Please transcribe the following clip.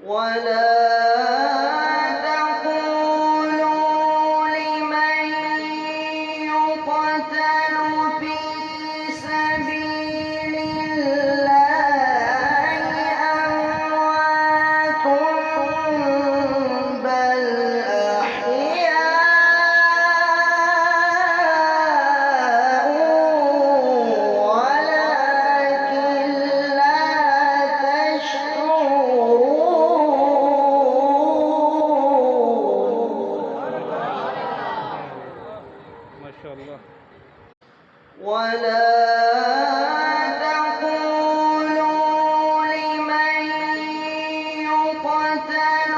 ولا تقولوا لمن يقتل في سبيل الله أموات بل أحياء ولكن لا تشعرون. ما شاء الله. ولا تقولوا لمن يقتل